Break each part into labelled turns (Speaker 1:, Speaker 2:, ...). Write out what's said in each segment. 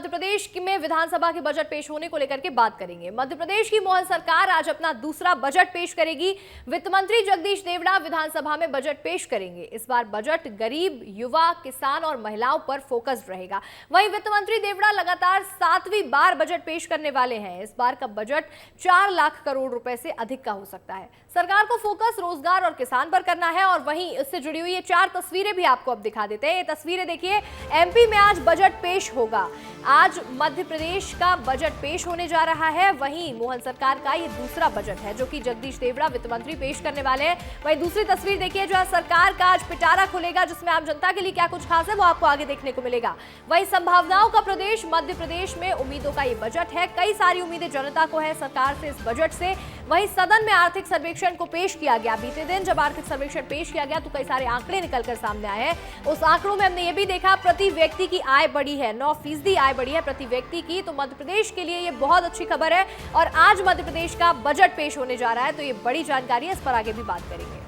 Speaker 1: मध्य प्रदेश में विधानसभा के बजट पेश होने को लेकर के बात करेंगे। मध्य प्रदेश की मोहन सरकार आज अपना दूसरा बजट पेश करेगी। वित्त मंत्री जगदीश देवड़ा विधानसभा में बजट पेश करेंगे। इस बार बजट गरीब, युवा, किसान और महिलाओं पर फोकस रहेगा। वहीं वित्त मंत्री देवड़ा लगातार 7वीं बार बजट पेश करने वाले हैं। इस बार का बजट 4 लाख करोड़ रुपए से अधिक का हो सकता है। सरकार को फोकस रोजगार और किसान पर करना है। और वहीं इससे जुड़ी हुई ये 4 तस्वीरें भी आपको अब दिखा देते हैं। ये तस्वीरें देखिए, एमपी में आज बजट पेश होगा। आज मध्य प्रदेश का बजट पेश होने जा रहा है। वहीं मोहन सरकार का ये दूसरा बजट है जो कि जगदीश देवड़ा वित्त मंत्री पेश करने वाले हैं। वहीं दूसरी तस्वीर देखिए, जो है सरकार का आज पिटारा खुलेगा, जिसमें आम जनता के लिए क्या कुछ खास है वो आपको आगे देखने को मिलेगा। वहीं संभावनाओं का प्रदेश मध्य प्रदेश में उम्मीदों का ये बजट है। कई सारी उम्मीदें जनता को है सरकार से, इस बजट से। वहीं सदन में आर्थिक सर्वेक्षण को पेश किया गया। बीते दिन जब आर्थिक सर्वेक्षण पेश किया गया तो कई सारे आंकड़े निकलकर सामने आए हैं। उस आंकड़ों में हमने ये भी देखा, प्रति व्यक्ति की आय बढ़ी है, 9% आय बढ़ी है प्रति व्यक्ति की। तो मध्य प्रदेश के लिए ये बहुत अच्छी खबर है। और आज मध्य प्रदेश का बजट पेश होने जा रहा है, तो ये बड़ी जानकारी है, इस पर आगे भी बात करेंगे।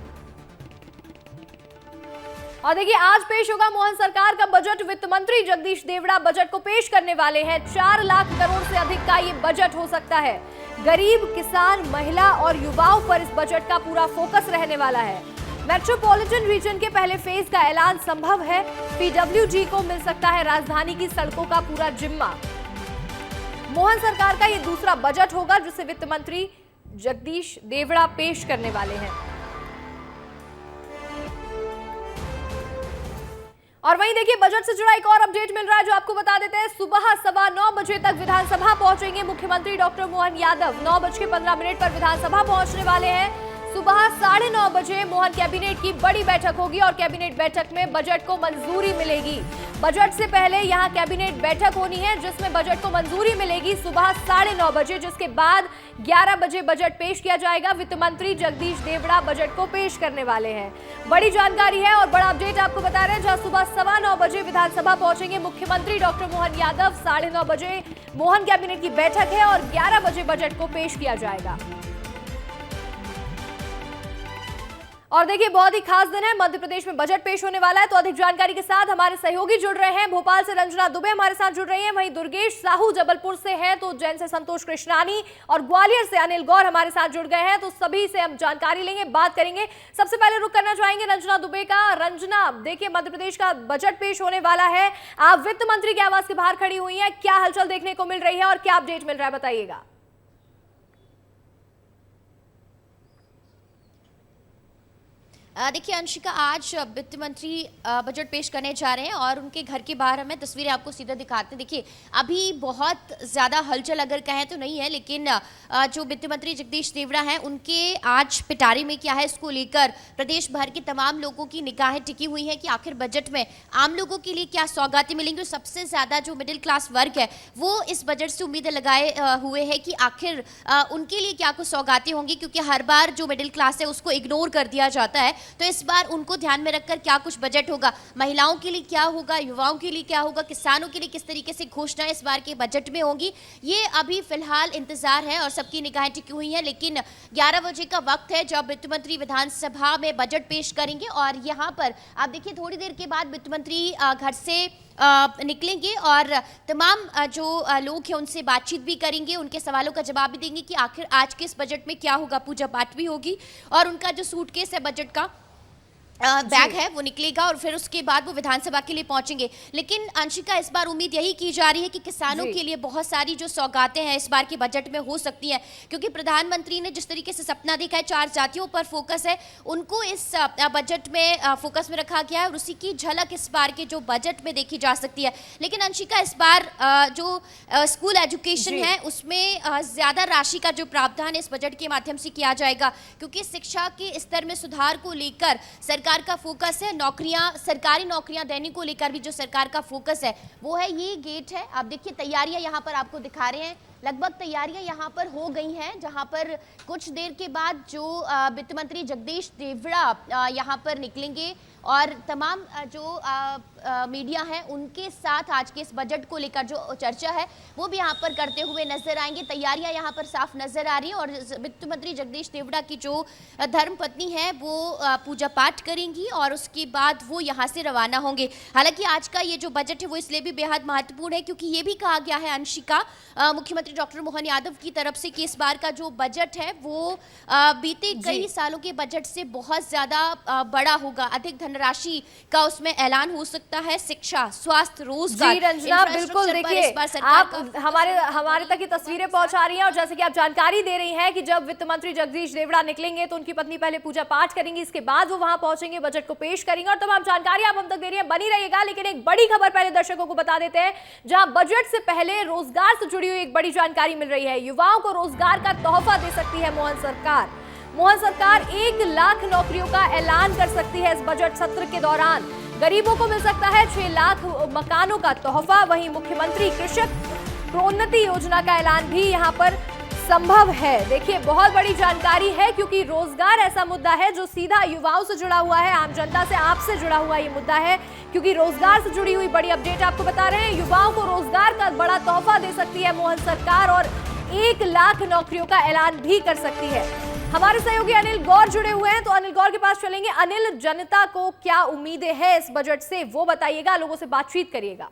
Speaker 1: और देखिए, आज पेश होगा मोहन सरकार का बजट। वित्त मंत्री जगदीश देवड़ा बजट को पेश करने वाले हैं। 4 लाख करोड़ से अधिक का ये बजट हो सकता है। गरीब, किसान, महिला और युवाओं पर इस बजट का पूरा फोकस रहने वाला है। मेट्रोपॉलिटन रीजन के पहले फेज का ऐलान संभव है। पीडब्ल्यूडी को मिल सकता है राजधानी की सड़कों का पूरा जिम्मा। मोहन सरकार का ये दूसरा बजट होगा जिसे वित्त मंत्री जगदीश देवड़ा पेश करने वाले हैं। और वहीं देखिए, बजट से जुड़ा एक और अपडेट मिल रहा है जो आपको बता देते हैं। सुबह 9:15 बजे तक विधानसभा पहुंचेंगे मुख्यमंत्री डॉक्टर मोहन यादव। 9:15 पर विधानसभा पहुंचने वाले हैं। सुबह 9:30 बजे मोहन कैबिनेट की बड़ी बैठक होगी और कैबिनेट बैठक में बजट को मंजूरी मिलेगी। बजट से पहले यहां कैबिनेट बैठक होनी है जिसमें बजट को मंजूरी मिलेगी सुबह 9:30 बजे, जिसके बाद 11 बजे बजट पेश किया जाएगा। वित्त मंत्री जगदीश देवड़ा बजट को पेश करने वाले हैं। बड़ी जानकारी है और बड़ा अपडेट आपको बता रहे हैं, जहां सुबह 9:15 बजे विधानसभा पहुंचेंगे मुख्यमंत्री डॉक्टर मोहन यादव। 9:30 बजे मोहन कैबिनेट की बैठक है और 11 बजे बजट को पेश किया जाएगा। और देखिए, बहुत ही खास दिन है, मध्य प्रदेश में बजट पेश होने वाला है। तो अधिक जानकारी के साथ हमारे सहयोगी जुड़ रहे हैं। भोपाल से रंजना दुबे हमारे साथ जुड़ रही हैं, वहीं दुर्गेश साहू जबलपुर से हैं, तो उज्जैन से संतोष कृष्णानी और ग्वालियर से अनिल गौर हमारे साथ जुड़ गए हैं। तो सभी से हम जानकारी लेंगे, बात करेंगे। सबसे पहले रुक करना चाहेंगे रंजना दुबे का। रंजना, देखिए, मध्य प्रदेश का बजट पेश होने वाला है। आप वित्त मंत्री के आवास के बाहर खड़ी हुई है, क्या हलचल देखने को मिल रही है और क्या अपडेट मिल रहा है, बताइएगा।
Speaker 2: देखिए अंशिका, आज वित्त मंत्री बजट पेश करने जा रहे हैं और उनके घर के बाहर हमें तस्वीरें आपको सीधा दिखाते हैं। देखिए, अभी बहुत ज़्यादा हलचल अगर कहें तो नहीं है, लेकिन जो वित्त मंत्री जगदीश देवड़ा हैं उनके आज पिटारे में क्या है, इसको लेकर प्रदेश भर के तमाम लोगों की निगाहें टिकी हुई हैं कि आखिर बजट में आम लोगों के लिए क्या सौगातें मिलेंगी। और सबसे ज़्यादा जो मिडिल क्लास वर्ग है वो इस बजट से उम्मीदें लगाए हुए है कि आखिर उनके लिए क्या कुछ सौगातें होंगी, क्योंकि हर बार जो मिडिल क्लास है उसको इग्नोर कर दिया जाता है। तो इस बार उनको ध्यान में रखकर क्या कुछ बजट होगा, महिलाओं के लिए क्या होगा, युवाओं के लिए क्या होगा, किसानों के लिए किस तरीके से घोषणाएं इस बार के बजट में होंगी, ये अभी फिलहाल इंतजार है और सबकी निगाहें टिकी हुई हैं। लेकिन 11 बजे का वक्त है जब वित्त मंत्री विधानसभा में बजट पेश करेंगे और यहाँ पर आप देखिए, थोड़ी देर के बाद वित्त मंत्री घर से निकलेंगे और तमाम जो लोग हैं उनसे बातचीत भी करेंगे, उनके सवालों का जवाब भी देंगे कि आखिर आज के इस बजट में क्या होगा। पूजा पाठ भी होगी और उनका जो सूटकेस है बजट का बैग है वो निकलेगा और फिर उसके बाद वो विधानसभा के लिए पहुंचेंगे। लेकिन अंशिका, इस बार उम्मीद यही की जा रही है कि किसानों के लिए बहुत सारी जो सौगातें हैं इस बार के बजट में हो सकती हैं, क्योंकि प्रधानमंत्री ने जिस तरीके से सपना देखा है, 4 जातियों पर फोकस है, उनको इस बजट में फोकस में रखा गया है और उसी की झलक इस बार के जो बजट में देखी जा सकती है। लेकिन अंशिका, इस बार जो स्कूल एजुकेशन है उसमें ज़्यादा राशि का जो प्रावधान इस बजट के माध्यम से किया जाएगा, क्योंकि शिक्षा के स्तर में सुधार को लेकर सरकार का फोकस है। नौकरियां, सरकारी नौकरियां देने को लेकर भी जो सरकार का फोकस है वो है। ये गेट है, आप देखिए, तैयारियां यहां पर आपको दिखा रहे हैं। लगभग तैयारियां यहां पर हो गई हैं, जहां पर कुछ देर के बाद जो वित्त मंत्री जगदीश देवड़ा यहां पर निकलेंगे और तमाम जो मीडिया है उनके साथ आज के इस बजट को लेकर जो चर्चा है वो भी यहाँ पर करते हुए नजर आएंगे। तैयारियां यहाँ पर साफ नजर आ रही हैं और वित्त मंत्री जगदीश देवड़ा की जो धर्मपत्नी है वो पूजा पाठ करेंगी और उसके बाद वो यहाँ से रवाना होंगे। हालांकि आज का ये जो बजट है वो इसलिए भी बेहद महत्वपूर्ण है क्योंकि ये भी कहा गया है अंशिका मुख्यमंत्री डॉक्टर मोहन यादव की तरफ से कि इस बार का जो बजट है वो बीते कई सालों के बजट से बहुत ज्यादा बड़ा होगा। अधिक धनराशि का उसमें ऐलान हो सकता है। शिक्षा, स्वास्थ्य, रोजगार,
Speaker 1: जी रंजना, बिल्कुल देखिए आप हमारे तक ये तस्वीरें पहुंचा रही हैं और जैसे कि आप जानकारी दे रही हैं कि जब वित्त मंत्री जगदीश देवड़ा निकलेंगे तो उनकी पत्नी पहले पूजा पाठ करेंगी, इसके बाद वो वहां पहुंचेंगे, बजट को पेश करेंगे और तमाम जानकारी आप हम तक दे रही हैं। बनी रहिएगा। लेकिन एक बड़ी खबर पहले दर्शकों को बता देते हैं, जहां बजट से पहले रोजगार से जुड़ी हुई एक बड़ी जानकारी मिल रही है। युवाओं को रोजगार का तोहफा दे सकती है मोहन सरकार। मोहन सरकार 1 लाख नौकरियों का ऐलान कर सकती है इस बजट सत्र के दौरान। गरीबों को मिल सकता है 6 लाख मकानों का तोहफा। वहीं मुख्यमंत्री कृषक प्रोन्नति योजना का ऐलान भी यहां पर संभव है। देखिए बहुत बड़ी जानकारी है क्योंकि रोजगार ऐसा मुद्दा है जो सीधा युवाओं से जुड़ा हुआ है, आम जनता से, आपसे जुड़ा हुआ ये मुद्दा है क्योंकि रोजगार से जुड़ी हुई बड़ी अपडेट आपको बता रहे हैं। युवाओं को रोजगार का बड़ा तोहफा दे सकती है मोहन सरकार और 1 लाख नौकरियों का ऐलान भी कर सकती है। हमारे सहयोगी अनिल गौर जुड़े हुए हैं तो अनिल गौर के पास चलेंगे। अनिल, जनता को क्या उम्मीदें हैं इस बजट से वो बताइएगा, लोगों से बातचीत करिएगा।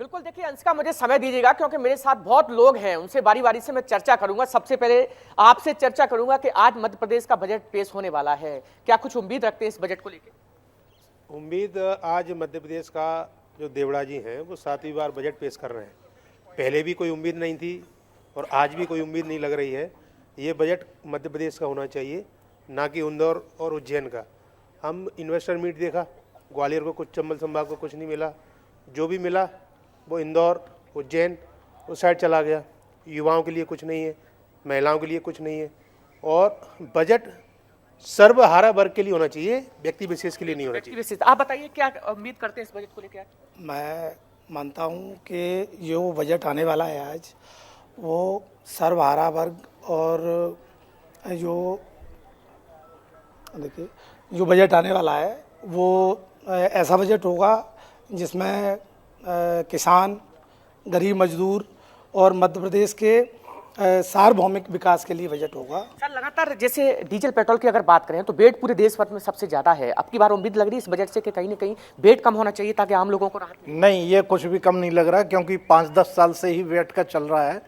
Speaker 3: बिल्कुल, देखिए अंशिका, मुझे समय दीजिएगा क्योंकि मेरे साथ बहुत लोग हैं, उनसे बारी बारी से मैं चर्चा करूंगा। सबसे पहले आपसे चर्चा करूंगा कि आज मध्य प्रदेश का बजट पेश होने वाला है, क्या कुछ उम्मीद रखते हैं इस बजट को लेकर?
Speaker 4: उम्मीद आज मध्य प्रदेश का जो देवड़ा जी हैं वो 7वीं बार बजट पेश कर रहे हैं। पहले भी कोई उम्मीद नहीं थी और आज भी कोई उम्मीद नहीं लग रही है। ये बजट मध्य प्रदेश का होना चाहिए, ना कि इंदौर और उज्जैन का। हम इन्वेस्टर मीट देखा, ग्वालियर को कुछ, चंबल संभाग को कुछ नहीं मिला, जो भी मिला वो इंदौर, उज्जैन उस साइड चला गया। युवाओं के लिए कुछ नहीं है, महिलाओं के लिए कुछ नहीं है और बजट सर्वहारा वर्ग के लिए होना चाहिए, व्यक्ति विशेष के लिए नहीं होना चाहिए।
Speaker 3: आप बताइए क्या उम्मीद करते हैं इस बजट को लेकर?
Speaker 5: मैं मानता हूँ कि जो बजट आने वाला है आज वो सर्वहारा वर्ग और जो देखिए जो बजट आने वाला है वो ऐसा बजट होगा जिसमें किसान, गरीब मजदूर और मध्य प्रदेश के सार्वभौमिक विकास के लिए बजट होगा।
Speaker 3: सर, लगातार जैसे डीजल पेट्रोल की अगर बात करें तो वेट पूरे देश भर में सबसे ज्यादा है। अब की बार उम्मीद लग रही है इस बजट से कि कहीं ना कहीं वेट कम होना चाहिए ताकि आम लोगों को राहत मिले?
Speaker 6: नहीं, ये कुछ भी कम नहीं लग रहा क्योंकि 5-10 साल से ही वेट का चल रहा है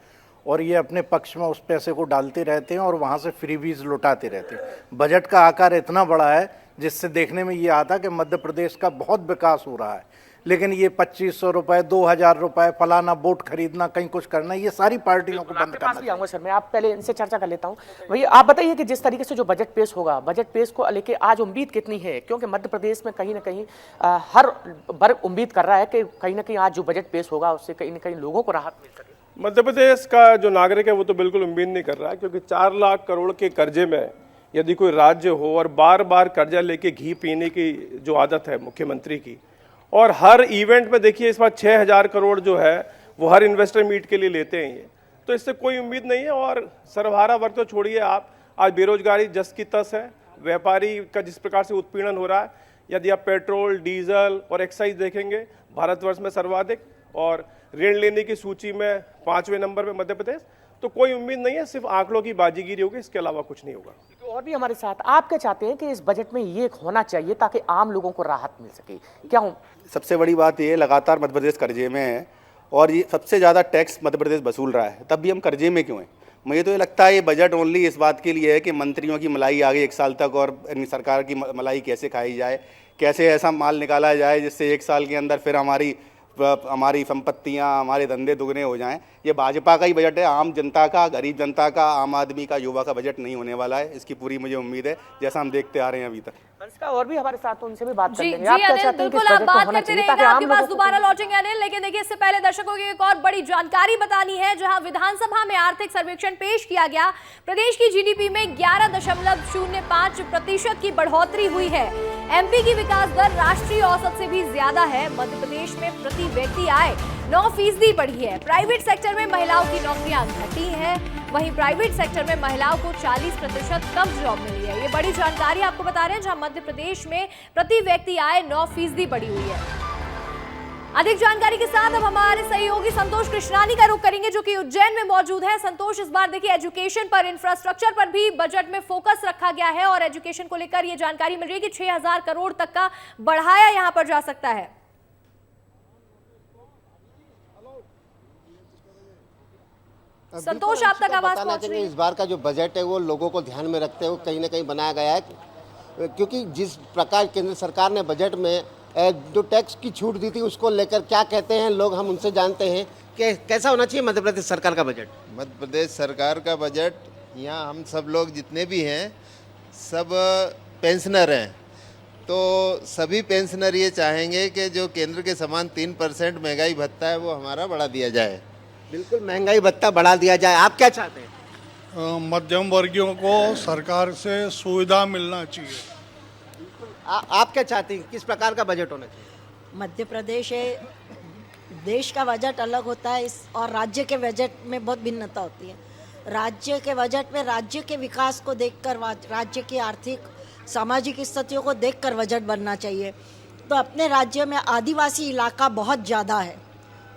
Speaker 6: और ये अपने पक्ष में उस पैसे को डालते रहते हैं और वहाँ से फ्रीबीज लुटाते रहते हैं। बजट का आकार इतना बड़ा है जिससे देखने में ये आता कि मध्य प्रदेश का बहुत विकास हो रहा है, लेकिन ये 2500 रुपए, 2000 रुपए, फलाना वोट खरीदना, कहीं कुछ करना, ये सारी पार्टियों को बंद करना चाहिए।
Speaker 3: सर, मैं आप पहले इनसे चर्चा कर लेता हूँ। भैया आप बताइए कि जिस तरीके से जो बजट पेश होगा, बजट पेश को लेके आज उम्मीद कितनी है? क्योंकि मध्य प्रदेश में कहीं ना कहीं हर वर्ग उम्मीद कर रहा है कि कहीं ना कहीं आज जो बजट पेश होगा उससे कहीं ना कहीं लोगों को राहत मिल सके।
Speaker 7: मध्य प्रदेश का जो नागरिक है वो तो बिल्कुल उम्मीद नहीं कर रहा है क्योंकि 4 लाख करोड़ के कर्जे में यदि कोई राज्य हो और बार बार कर्जा लेके घी पीने की जो आदत है मुख्यमंत्री की, और हर इवेंट में देखिए इस बार 6000 करोड़ जो है वो हर इन्वेस्टर मीट के लिए लेते हैं, ये तो इससे कोई उम्मीद नहीं है। और सर्वहारा वर्ग तो छोड़िए आप, आज बेरोजगारी जस की तस है, व्यापारी का जिस प्रकार से उत्पीड़न हो रहा है, यदि आप पेट्रोल, डीजल और एक्साइज देखेंगे भारतवर्ष में सर्वाधिक और ऋण लेने की सूची में 5वें नंबर पे मध्य प्रदेश, तो कोई उम्मीद नहीं है, सिर्फ आंकड़ों की बाजीगिरी होगी, इसके अलावा कुछ नहीं होगा।
Speaker 3: तो और भी हमारे साथ, आप क्या चाहते हैं कि इस बजट में ये होना चाहिए ताकि आम लोगों को राहत मिल सके? क्या हूँ
Speaker 8: सबसे बड़ी बात ये, लगातार मध्य प्रदेश कर्जे में है और ये सबसे ज़्यादा टैक्स मध्य प्रदेश वसूल रहा है, तब भी हम कर्जे में क्यों हैं? मुझे तो ये लगता है ये बजट ओनली इस बात के लिए है कि मंत्रियों की मलाई आगे 1 साल तक और सरकार की मलाई कैसे खाई जाए, कैसे ऐसा माल निकाला जाए जिससे 1 साल के अंदर फिर हमारी संपत्तियां, हमारे धंधे दुगने हो जाएं। ये भाजपा का ही बजट है, आम जनता का, गरीब जनता का, आम आदमी का, युवा का बजट नहीं होने वाला है। इसकी पूरी मुझे उम्मीद है, जैसा हम देखते आ रहे हैं अभी तक।
Speaker 3: अंशिका और भी हमारे साथ, उनसे भी बात कर
Speaker 1: जी,
Speaker 3: लेंगे।
Speaker 1: जी
Speaker 3: आप क्या
Speaker 1: अनिल,
Speaker 3: चाहते हैं कि इस
Speaker 1: बिल्कुल आप
Speaker 3: बजट को
Speaker 1: बात
Speaker 3: होना
Speaker 1: करते
Speaker 3: चाहिए
Speaker 1: रहिएगा,
Speaker 3: ताकि आम
Speaker 1: आपके
Speaker 3: लोगों
Speaker 1: पास
Speaker 3: को
Speaker 1: दोबारा लौटेंगे अनिल। लेकिन देखिए इससे पहले दर्शकों की एक और बड़ी जानकारी बतानी है, जहां विधानसभा में आर्थिक सर्वेक्षण पेश किया गया। प्रदेश की जीडीपी में 11.05% की बढ़ोतरी हुई है। एमपी की विकास दर राष्ट्रीय औसत से भी ज्यादा है। मध्य प्रदेश में प्रति व्यक्ति आय 9% बढ़ी है। प्राइवेट सेक्टर में महिलाओं की नौकरियां घटी हैं। वहीं प्राइवेट सेक्टर में महिलाओं को 40% कम जॉब मिली है। ये बड़ी जानकारी आपको बता रहे हैं, जहां मध्य प्रदेश में प्रति व्यक्ति आय 9% बढ़ी हुई है। अधिक जानकारी के साथ अब हमारे सहयोगी संतोष कृष्णानी का रुख करेंगे, जो कि उज्जैन में मौजूद है। संतोष, इस बार देखिए एजुकेशन पर, इंफ्रास्ट्रक्चर पर भी बजट में फोकस रखा गया है और एजुकेशन को लेकर ये जानकारी मिल रही है कि 6000 करोड़ तक का बढ़ाया यहां पर जा सकता है। संतोष, आप तक आवाज पहुंच रही है?
Speaker 9: इस बार का जो बजट है वो लोगों को ध्यान में रखते हुए कहीं ना कहीं बनाया गया है, क्योंकि जिस प्रकार केंद्र सरकार ने बजट में जो टैक्स की छूट दी थी उसको लेकर क्या कहते हैं लोग, हम उनसे जानते हैं कि कैसा होना चाहिए मध्य प्रदेश सरकार का बजट।
Speaker 10: मध्य प्रदेश सरकार का बजट, यहाँ हम सब लोग जितने भी हैं सब पेंशनर हैं, तो सभी पेंशनर ये चाहेंगे कि जो केंद्र के समान 3% महंगाई भत्ता है वो हमारा बढ़ा दिया जाए।
Speaker 9: बिल्कुल, महंगाई भत्ता बढ़ा दिया जाए। आप क्या चाहते हैं?
Speaker 11: मध्यम वर्गीयों को सरकार से सुविधा मिलना चाहिए।
Speaker 9: आप क्या चाहते हैं, किस प्रकार का बजट होना चाहिए?
Speaker 12: मध्य प्रदेश है, देश का बजट अलग होता है और राज्य के बजट में बहुत भिन्नता होती है। राज्य के बजट में राज्य के विकास को देखकर, राज्य की आर्थिक सामाजिक स्थितियों को देखकर बजट बनना चाहिए। तो अपने राज्य में आदिवासी इलाका बहुत ज़्यादा है,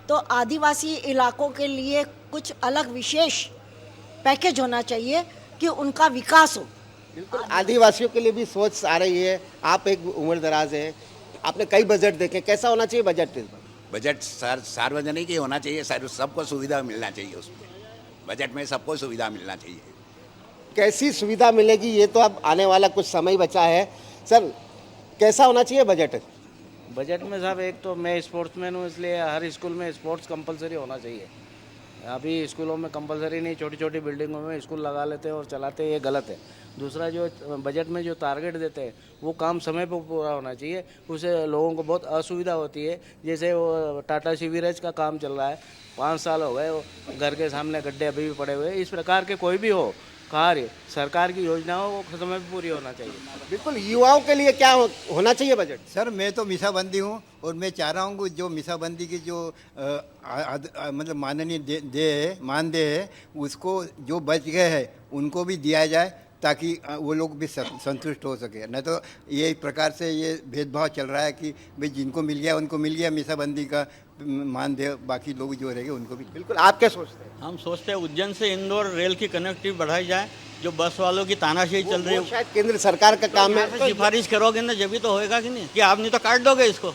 Speaker 12: तो आदिवासी इलाकों के लिए कुछ अलग विशेष पैकेज होना चाहिए कि उनका विकास हो।
Speaker 9: बिल्कुल, आदिवासियों के लिए भी सोच आ रही है। आप एक उम्र दराज हैं, आपने कई बजट देखे, कैसा होना चाहिए बजट इस बार?
Speaker 13: बजट सार्वजनिक ही होना चाहिए, सबको सुविधा मिलना चाहिए। उसमें बजट में सबको सुविधा मिलना चाहिए।
Speaker 9: कैसी सुविधा मिलेगी ये तो अब आने वाला कुछ समय बचा है। सर, कैसा होना चाहिए बजट?
Speaker 14: बजट में साहब, एक तो मैं स्पोर्ट्समैन हूँ, इसलिए हर स्कूल में स्पोर्ट्स कंपलसरी होना चाहिए। अभी स्कूलों में कंपलसरी नहीं, छोटी छोटी बिल्डिंगों में स्कूल लगा लेते हैं और चलाते हैं, ये गलत है। दूसरा, जो बजट में जो टारगेट देते हैं वो काम समय पर पूरा होना चाहिए, उससे लोगों को बहुत असुविधा होती है। जैसे वो टाटा सीवरेज का काम चल रहा है, 5 साल हो गए, वो घर के सामने गड्ढे अभी भी पड़े हुए हैं। इस प्रकार के कोई भी हो कार्य, सरकार की योजनाओं वो समय पर पूरी होना चाहिए।
Speaker 9: बिल्कुल, युवाओं के लिए क्या होना चाहिए बजट?
Speaker 15: सर, मैं तो मीसाबंदी हूँ और मैं चाह रहा हूँ कि जो मीसाबंदी की जो मतलब माननीय मानदेय है उसको जो बच गए हैं उनको भी दिया जाए, ताकि वो लोग भी संतुष्ट हो सके। नहीं तो ये प्रकार से ये भेदभाव चल रहा है कि भाई जिनको मिल गया उनको मिल गया मीसाबंदी का मानदेय, बाकी लोग जो रहेंगे उनको भी।
Speaker 9: बिल्कुल, आप क्या सोचते हैं?
Speaker 16: हम सोचते हैं उज्जैन से इंदौर रेल की कनेक्टिविटी बढ़ाई जाए। जो बस वालों की तानाशाही चल रही है,
Speaker 9: शायद केंद्र सरकार का काम है।
Speaker 16: तो सिफारिश करोगे ना जब भी तो होएगा कि नहीं, कि आप नहीं तो काट दोगे इसको।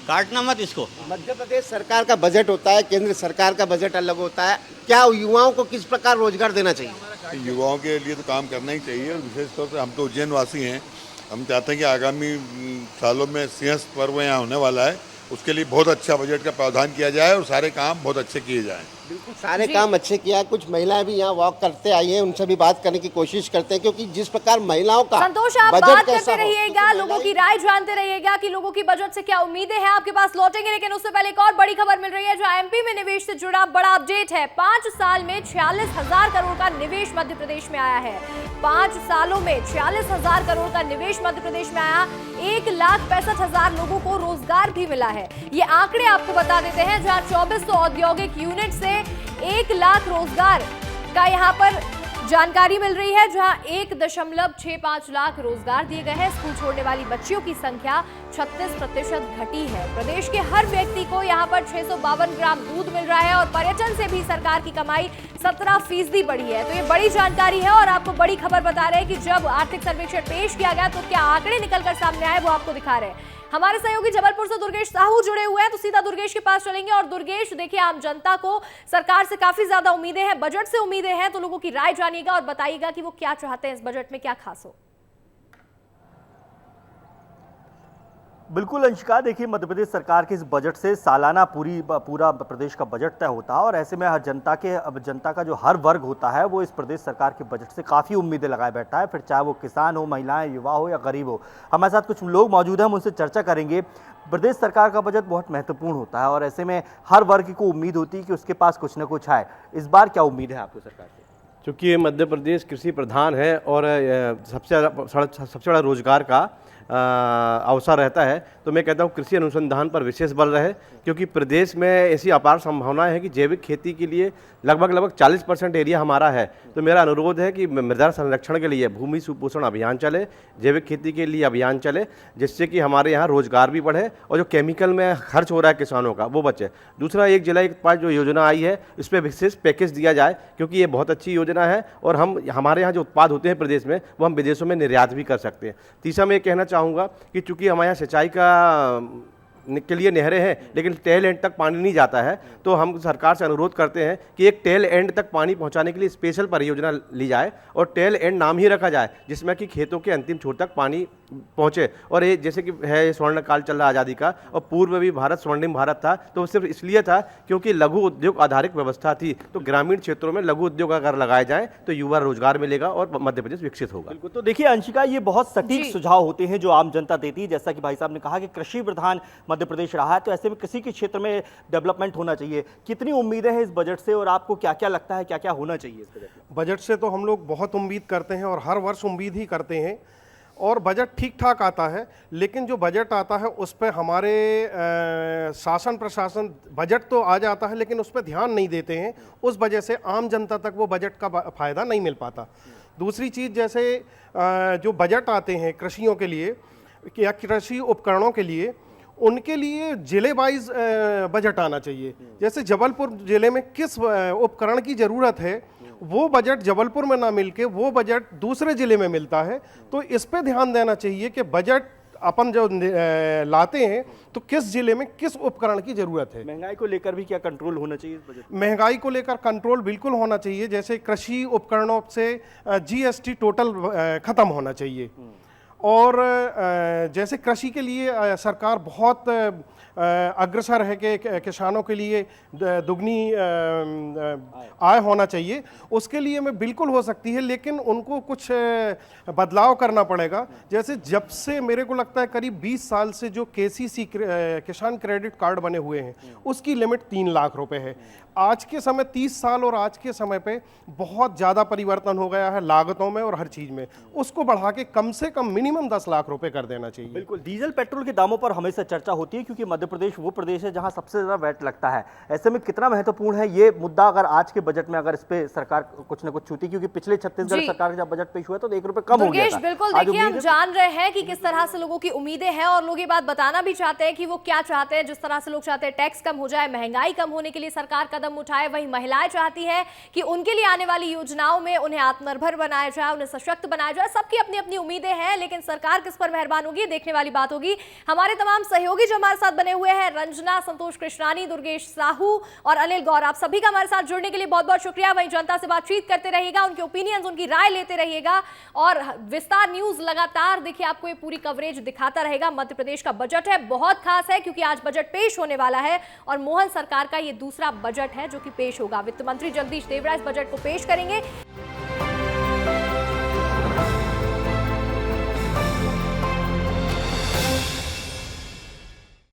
Speaker 16: काटना मत इसको।
Speaker 9: मध्य प्रदेश सरकार का बजट होता है, केंद्र सरकार का बजट अलग होता है। क्या युवाओं को किस प्रकार रोजगार देना चाहिए?
Speaker 17: युवाओं के लिए तो काम करना ही चाहिए, और विशेष तौर पर हम तो उज्जैन वासी हैं। हम चाहते हैं कि आगामी सालों में सिंहस्थ पर्व यहाँ होने वाला है, उसके लिए बहुत अच्छा बजट का प्रावधान किया जाए और सारे काम बहुत अच्छे किए जाएं।
Speaker 9: बिल्कुल, सारे काम अच्छे किया। कुछ महिलाएं भी यहाँ वॉक करते आई हैं, उनसे भी बात करने की कोशिश करते हैं, क्योंकि जिस प्रकार महिलाओं का
Speaker 1: संतोष, आप बात करते रहिएगा, लोगों की राय जानते रहिएगा कि लोगों की बजट से क्या उम्मीदें हैं। आपके पास लौटेंगे, लेकिन उससे पहले एक और बड़ी खबर मिल रही है, जहां एमपी में निवेश से जुड़ा बड़ा अपडेट है। 5 साल में 46,000 करोड़ का निवेश मध्य प्रदेश में आया है। 5 सालों में 46,000 करोड़ का निवेश मध्य प्रदेश में आया। 1,65,000 लोगों को रोजगार भी मिला है। ये आंकड़े आपको बता देते हैं, जहां 2400 औद्योगिक यूनिट से 1 लाख रोजगार का यहाँ पर जानकारी मिल रही है, जहां 1.65 लाख रोजगार दिए गए हैं। स्कूल छोड़ने वाली बच्चियों की संख्या 36% घटी है। प्रदेश के हर व्यक्ति को यहाँ पर 652 ग्राम दूध मिल रहा है और पर्यटन से भी सरकार की कमाई 17% बढ़ी है। तो ये बड़ी जानकारी है और आपको बड़ी खबर बता रहे हैं कि जब आर्थिक सर्वेक्षण पेश किया गया तो क्या आंकड़े निकलकर सामने आए वो आपको दिखा रहे हैं। हमारे सहयोगी जबलपुर से दुर्गेश साहू जुड़े हुए हैं, तो सीधा दुर्गेश के पास चलेंगे। और दुर्गेश, देखिए, आम जनता को सरकार से काफी ज्यादा उम्मीदें हैं, बजट से उम्मीदें हैं, तो लोगों की राय जानिएगा और बताइएगा कि वो क्या चाहते हैं इस बजट में, क्या खास हो।
Speaker 18: बिल्कुल अंशिका, देखिए, मध्य प्रदेश सरकार के इस बजट से सालाना पूरा प्रदेश का बजट तय होता है और ऐसे में हर जनता का जो हर वर्ग होता है वो इस प्रदेश सरकार के बजट से काफ़ी उम्मीदें लगाए बैठा है, फिर चाहे वो किसान हो, महिलाएं, युवा हो या गरीब हो। हमारे साथ कुछ लोग मौजूद हैं, हम उनसे चर्चा करेंगे। प्रदेश सरकार का बजट बहुत महत्वपूर्ण होता है और ऐसे में हर वर्ग को उम्मीद होती है कि उसके पास कुछ न कुछ आए। इस बार क्या उम्मीद है आपको सरकार से?
Speaker 19: चूँकि मध्य प्रदेश कृषि प्रधान है और सबसे बड़ा रोजगार का अवसर रहता है, तो मैं कहता हूँ कृषि अनुसंधान पर विशेष बल रहे, क्योंकि प्रदेश में ऐसी अपार संभावनाएं है कि जैविक खेती के लिए लगभग 40% एरिया हमारा है। तो मेरा अनुरोध है कि मृदा संरक्षण के लिए भूमि सुपोषण अभियान चले, जैविक खेती के लिए अभियान चले, जिससे कि हमारे यहाँ रोजगार भी बढ़े और जो केमिकल में खर्च हो रहा है किसानों का वो बचे। दूसरा, एक जिला एक पास जो योजना आई है इस पर विशेष पैकेज दिया जाए, क्योंकि ये बहुत अच्छी योजना है और हमारे यहाँ जो उत्पाद होते हैं प्रदेश में वो हम विदेशों में निर्यात भी कर सकते हैं। तीसरा, मैं ये कहना चाहूँगा कि चूँकि हमारे यहाँ सिंचाई के लिए नहरें हैं लेकिन टेल एंड तक पानी नहीं जाता है, तो हम सरकार से अनुरोध करते हैं कि एक टेल एंड तक पानी पहुंचाने के लिए स्पेशल परियोजना ली जाए और टेल एंड नाम ही रखा जाए, जिसमें कि खेतों के अंतिम छोर तक पानी पहुंचे। और ये जैसे कि है स्वर्ण काल चल रहा आज़ादी का, और पूर्व भी भारत स्वर्णिम भारत था, तो सिर्फ इसलिए था क्योंकि लघु उद्योग आधारित व्यवस्था थी। तो ग्रामीण क्षेत्रों में लघु उद्योग अगर लगाए जाए तो युवा रोजगार मिलेगा और मध्य प्रदेश विकसित होगा।
Speaker 18: बिल्कुल। तो देखिए अंशिका, ये बहुत सटीक सुझाव होते हैं जो आम जनता देती है। जैसा कि भाई साहब ने कहा कि कृषि प्रधान मध्य प्रदेश रहा है, तो ऐसे में किसी के क्षेत्र में डेवलपमेंट होना चाहिए। कितनी उम्मीदें हैं इस बजट से और आपको क्या क्या लगता है क्या क्या होना चाहिए इस बजट में?
Speaker 7: बजट से तो हम लोग बहुत उम्मीद करते हैं और हर वर्ष उम्मीद ही करते हैं, और बजट ठीक ठाक आता है। लेकिन जो बजट आता है उस पर हमारे शासन प्रशासन, बजट तो आ जाता है लेकिन उस पर ध्यान नहीं देते हैं, उस वजह से आम जनता तक वो बजट का फ़ायदा नहीं मिल पाता। दूसरी चीज़, जैसे जो बजट आते हैं कृषियों के लिए या कृषि उपकरणों के लिए, उनके लिए जिले वाइज बजट आना चाहिए। जैसे जबलपुर जिले में किस उपकरण की ज़रूरत है वो बजट जबलपुर में ना मिलके वो बजट दूसरे जिले में मिलता है। तो इस पे ध्यान देना चाहिए कि बजट अपन जो लाते हैं तो किस जिले में किस उपकरण की जरूरत है।
Speaker 18: महंगाई को लेकर भी क्या कंट्रोल होना चाहिए इस बजट में?
Speaker 7: महंगाई को लेकर कंट्रोल बिल्कुल होना चाहिए। जैसे कृषि उपकरणों से GST टोटल खत्म होना चाहिए। और जैसे कृषि के लिए सरकार बहुत अग्रसर है कि किसानों के लिए दुगनी आय होना चाहिए, उसके लिए में बिल्कुल हो सकती है, लेकिन उनको कुछ बदलाव करना पड़ेगा। जैसे जब से मेरे को लगता है करीब 20 साल से जो KCC किसान क्रेडिट कार्ड बने हुए हैं उसकी लिमिट 3 लाख रुपए है। आज के समय 30 साल और आज के समय पे बहुत ज़्यादा परिवर्तन हो गया है लागतों में और हर चीज़ में, उसको बढ़ा के कम से कम मिनिमम 10 लाख रुपए कर देना चाहिए।
Speaker 18: बिल्कुल। डीजल पेट्रोल के दामों पर हमेशा चर्चा होती है क्योंकि मध्य प्रदेश वो प्रदेश है जहां सबसे ज़्यादा वैट लगता है। ऐसे में कितना महत्वपूर्ण है ये मुद्दा अगर आज के बजट में अगर इस पे सरकार कुछ न कुछ छूती, क्योंकि पिछले छत्तीसगढ़ सरकार का जब बजट पेश हुआ तो 1 रुपए कम हो गया था।
Speaker 1: बिल्कुल, देखिए हम जान रहे हैं कि किस तरह से लोगों की उम्मीदें हैं और लोग ये बात बताना भी चाहते हैं कि वो क्या चाहते हैं। जिस तरह से लोग चाहते हैं टैक्स कम हो जाए, महंगाई कम होने के लिए सरकार कदम उठाए, वहीं महिलाएं चाहती है कि उनके लिए आने वाली योजनाओं में उन्हें आत्मनिर्भर बनाया जाए, उन्हें सशक्त बनाया जाए। सबकी अपनी अपनी उम्मीदें हैं, लेकिन सरकार किस पर मेहरबान होगी देखने वाली बात होगी। हमारे तमाम सहयोगी जो हमारे साथ बने हुए हैं, रंजना, संतोष कृष्णानी, दुर्गेश साहू और अनिल गौर, आप सभी का हमारे साथ जुड़ने के लिए बहुत बहुत शुक्रिया। वहीं जनता से बातचीत करते रहिएगा, उनके ओपिनियंस, उनकी राय लेते रहिएगा और विस्तार न्यूज लगातार देखिए आपको ये पूरी कवरेज दिखाता रहेगा। मध्य प्रदेश का बजट है, बहुत खास है क्योंकि आज बजट पेश होने वाला है और मोहन सरकार का ये दूसरा बजट है जो कि पेश होगा। वित्त मंत्री जगदीश देवड़ा इस बजट को पेश करेंगे।